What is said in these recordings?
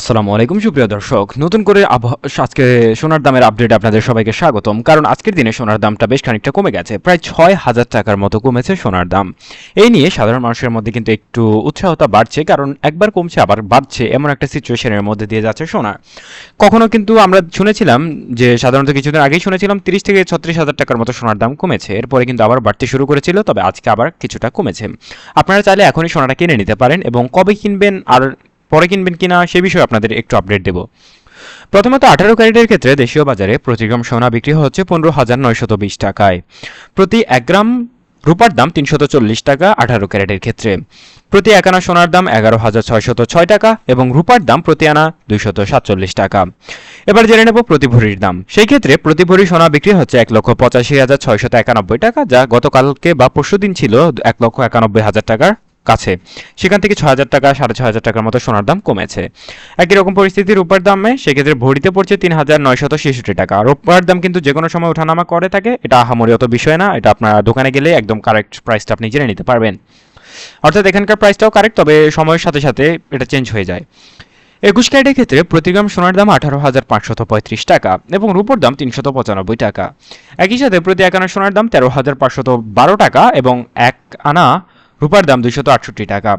আসসালামু আলাইকুম সুপ্রিয় দর্শক, নতুন করে আজকে সোনার দামের আপডেট আপনাদের সবাইকে স্বাগতম। কারণ আজকের দিনে সোনার দামটা বেশ খানিকটা কমে গেছে, প্রায় ৬,০০০ টাকার মতো কমেছে সোনার দাম। এই নিয়ে সাধারণ মানুষের মধ্যে কিন্তু একটু উৎসাহতা বাড়ছে, কারণ একবার কমছে আবার বাড়ছে এমন একটা সিচুয়েশনের মধ্যে দিয়ে যাচ্ছে সোনা। কখনো কিন্তু আমরা শুনেছিলাম যে সাধারণত কিছুদিন আগেই শুনেছিলাম ৩০ থেকে ৩৬,০০০ টাকার মতো সোনার দাম কমেছে, এরপরে কিন্তু আবার বাড়তে শুরু করেছিল, তবে আজকে আবার কিছুটা কমেছে। আপনারা চাইলে এখনই সোনাটা কিনে নিতে পারেন এবং কবে কিনবেন আর পরে কিনবেন কিনা সে বিষয়ে আপনাদের একটু আপডেট দেব। প্রথমত 18 ক্যারেটের ক্ষেত্রে দেশীয় বাজারে প্রতি গ্রাম সোনা বিক্রি হচ্ছে 15,920 টাকায়। প্রতি 1 গ্রাম রূপার দাম 340 টাকা 18 ক্যারেটের ক্ষেত্রে। প্রতি 1 আনা সোনার দাম 11,606 টাকা এবং রূপার দাম প্রতি আনা 247 টাকা। এবার জেনে নেব প্রতি ভরির দাম। সেই ক্ষেত্রে প্রতি ভরি সোনা বিক্রি হচ্ছে 1,85,691 টাকা, যা গতকালকে বা পরশুদিন ছিল 1,91,000 টাকার কাছে। সেখান থেকে 6,000 টাকা 6,500 টাকার মতো সোনার দাম কমেছে। একই রকম পরিস্থিতি রূপার দামে, সেক্ষেত্রে ভরিতে পড়ছে 3,966 টাকা। রূপার দাম কিন্তু যে কোনো সময় ওঠানামা করে থাকে, এটা আহামরি অত বিষয় না, এটা আপনার দোকানে গেলে একদম কারেক্ট প্রাইসটা আপনি জেনে নিতে পারবেন। অর্থাৎ এখানকার প্রাইসটাও কারেক্ট, তবে সময়ের সাথে সাথে এটা চেঞ্জ হয়ে যায়। 21 ক্যারেটের ক্ষেত্রে প্রতি গ্রাম সোনার দাম 18,535 টাকা এবং রূপোর দাম 395 টাকা। একই সাথে প্রতি 1 আনা সোনার দাম 13,512 টাকা এবং 1 আনা রূপার দাম 268 টাকা।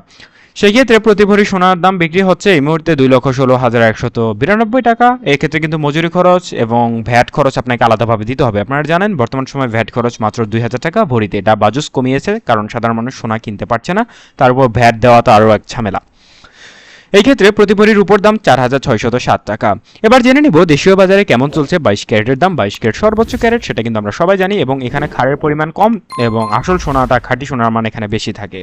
সেই ক্ষেত্রে প্রতি ভরি সোনার দাম বিক্রি হচ্ছে এই মুহূর্তে 2,16,192 টাকা। এক্ষেত্রে কিন্তু মজুরি খরচ এবং ভ্যাট খরচ আপনাকে আলাদাভাবে দিতে হবে। আপনারা জানেন বর্তমান সময় ভ্যাট খরচ মাত্র 2,000 টাকা ভরিতে। এটা বাজুস কমিয়েছে, কারণ সাধারণ মানুষ সোনা কিনতে পারছে না, তার উপর ভ্যাট দেওয়া তো আরও এক ঝামেলা। এই ক্ষেত্রে প্রতি ভরির উপর দাম 4,607 টাকা। এবার জেনে নিব দেশীয় বাজারে কেমন চলছে 22 ক্যারেটের দাম। 22 ক্যারেট সর্বোচ্চ ক্যারেট, সেটা কিন্তু আমরা সবাই জানি, এবং এখানে ক্ষারের পরিমাণ কম এবং আসল সোনাটা খাঁটি সোনার মান এখানে বেশি থাকে।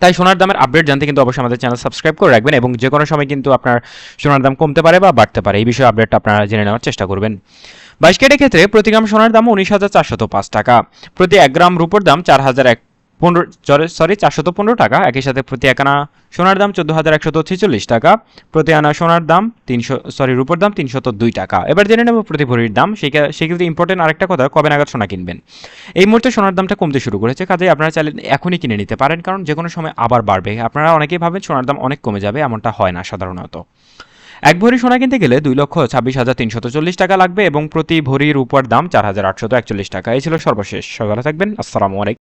তাই সোনার দামের আপডেট জানতে কিন্তু অবশ্যই আমাদের চ্যানেল সাবস্ক্রাইব করে রাখবেন, এবং যে কোনো সময় কিন্তু আপনার সোনার দাম কমতে পারে বা বাড়তে পারে, এই বিষয়ে আপডেটটা আপনারা জেনে নেওয়ার চেষ্টা করবেন। 22 ক্যারেটের ক্ষেত্রে প্রতি গ্রাম সোনার দাম 19,405 টাকা। প্রতি 1 গ্রাম রূপোর দাম 415 টাকা। একই সাথে প্রতি 1 আনা সোনার দাম 14,146 টাকা। প্রতি আনা সোনার দাম রূপোর দাম 302 টাকা। এবার জেনে নেব প্রতি ভরির দাম। সেক্ষেত্রে ইম্পর্টেন্ট আরেকটা কথা, কবে নাগাদ সোনা কিনবেন। এই মুহূর্তে সোনার দামটা কমতে শুরু করেছে, কাজেই আপনারা চাইলে এখনই কিনে নিতে পারেন, কারণ যে কোনো সময় আবার বাড়বে। আপনারা অনেকেই ভাবেন সোনার দাম অনেক কমে যাবে, এমনটা হয় না সাধারণত। 1 ভরি সোনা কিনতে গেলে 2,26,340 টাকা লাগবে এবং প্রতি ভরির উপর দাম 4,841 টাকা। এই ছিল সর্বশেষ। সকালে থাকবেন। আসসালামু আলাইকুম।